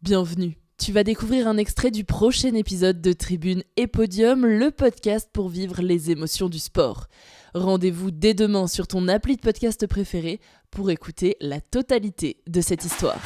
Bienvenue. Tu vas découvrir un extrait du prochain épisode de Tribune et Podium, le podcast pour vivre les émotions du sport. Rendez-vous dès demain sur ton appli de podcast préféré pour écouter la totalité de cette histoire.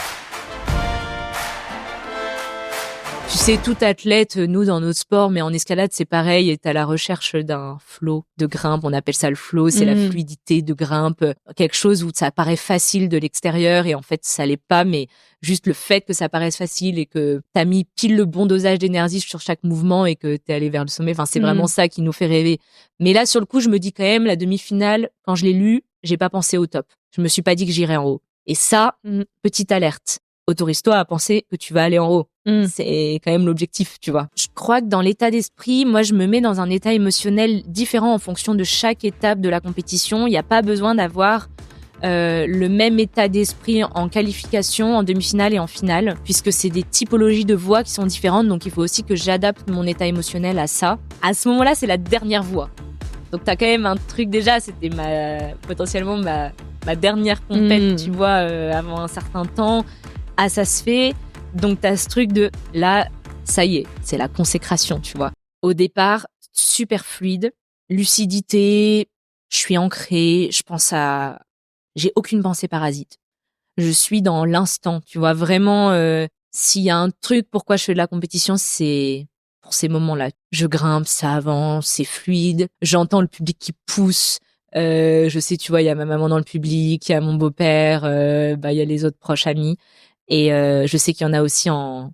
Tu sais, tout athlète, nous, dans notre sport, mais en escalade, c'est pareil, est à la recherche d'un flow de grimpe. On appelle ça le flow, c'est la fluidité de grimpe. Quelque chose où ça paraît facile de l'extérieur et en fait, ça l'est pas, mais juste le fait que ça paraisse facile et que t'as mis pile le bon dosage d'énergie sur chaque mouvement et que t'es allé vers le sommet. Enfin, c'est vraiment ça qui nous fait rêver. Mais là, sur le coup, je me dis quand même, la demi-finale, quand je l'ai lu, j'ai pas pensé au top. Je me suis pas dit que j'irais en haut. Et ça, petite alerte. Autorise-toi à penser que tu vas aller en haut. C'est quand même l'objectif, tu vois. Je crois que dans l'état d'esprit, moi, je me mets dans un état émotionnel différent en fonction de chaque étape de la compétition. Il n'y a pas besoin d'avoir le même état d'esprit en qualification, en demi-finale et en finale, puisque c'est des typologies de voix qui sont différentes. Donc, il faut aussi que j'adapte mon état émotionnel à ça. À ce moment-là, c'est la dernière voix. Donc, t'as quand même un truc déjà, c'était potentiellement ma dernière compète, tu vois, avant un certain temps. Ah, ça se fait. Donc, t'as ce truc de là, ça y est, c'est la consécration, tu vois. Au départ, super fluide, lucidité, je suis ancrée, j'ai aucune pensée parasite. Je suis dans l'instant, tu vois. Vraiment, s'il y a un truc pourquoi je fais de la compétition, c'est pour ces moments-là. Je grimpe, ça avance, c'est fluide. J'entends le public qui pousse. Je sais, tu vois, il y a ma maman dans le public, il y a mon beau-père, il y a les autres proches amis. Et je sais qu'il y en a aussi en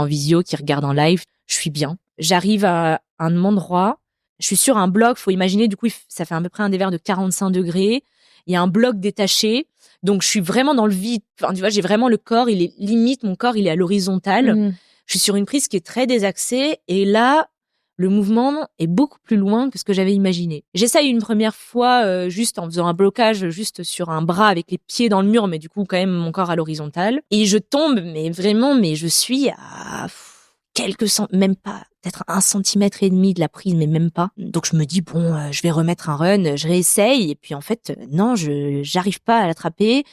visio qui regardent en live. Je suis bien. J'arrive à un endroit. Je suis sur un bloc. Faut imaginer, du coup, ça fait à peu près un dévers de 45 degrés. Il y a un bloc détaché. Donc, je suis vraiment dans le vide. Enfin, tu vois, j'ai vraiment le corps. Il est limite, mon corps, il est à l'horizontale. Je suis sur une prise qui est très désaxée. Et là, le mouvement est beaucoup plus loin que ce que j'avais imaginé. J'essaye une première fois juste en faisant un blocage juste sur un bras avec les pieds dans le mur, mais du coup quand même mon corps à l'horizontale. Et je tombe, mais vraiment, mais je suis à même pas, peut-être 1,5 cm de la prise, mais même pas. Donc je me dis bon, je vais remettre un run, je réessaye. Et puis en fait, non, j'arrive pas à l'attraper.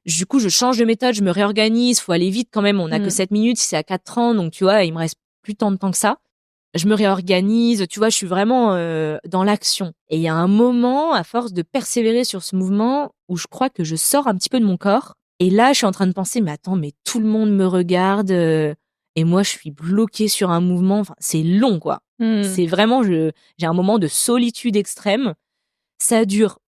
Du coup, je change de méthode, je me réorganise. Faut aller vite quand même. On a que 7 minutes, c'est à 4 ans, donc tu vois, il me reste plus tant de temps que ça. Je me réorganise, tu vois, je suis vraiment dans l'action. Et il y a un moment, à force de persévérer sur ce mouvement, où je crois que je sors un petit peu de mon corps. Et là, je suis en train de penser, mais attends, mais tout le monde me regarde, et moi, je suis bloquée sur un mouvement. Enfin, c'est long, quoi. C'est vraiment, j'ai un moment de solitude extrême. Ça dure,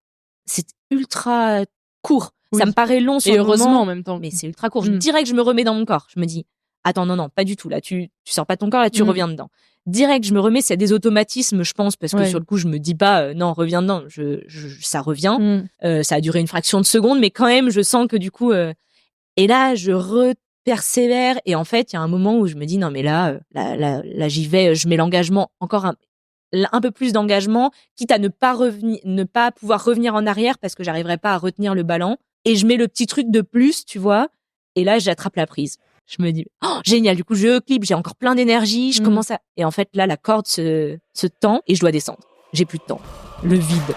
c'est ultra court. Oui. Ça me paraît long sur et le heureusement moment, en même temps. mais c'est ultra court. Direct, je me remets dans mon corps. Je me dis, attends, non, pas du tout. Là, tu sors pas de ton corps, là, tu reviens dedans. Direct, je me remets, c'est des automatismes, je pense, parce que sur le coup, je me dis pas, non, reviens dedans. Ça revient. Ça a duré une fraction de seconde, mais quand même, je sens que du coup, et là, je persévère. Et en fait, il y a un moment où je me dis, non, mais là, j'y vais, je mets l'engagement encore un peu plus d'engagement, quitte à ne pas pouvoir revenir en arrière parce que j'arriverai pas à retenir le ballon. Et je mets le petit truc de plus, tu vois. Et là, j'attrape la prise. Je me dis, oh, génial, du coup, je clip, j'ai encore plein d'énergie, je commence à... Et en fait, là, la corde se tend et je dois descendre. J'ai plus de temps. Le vide.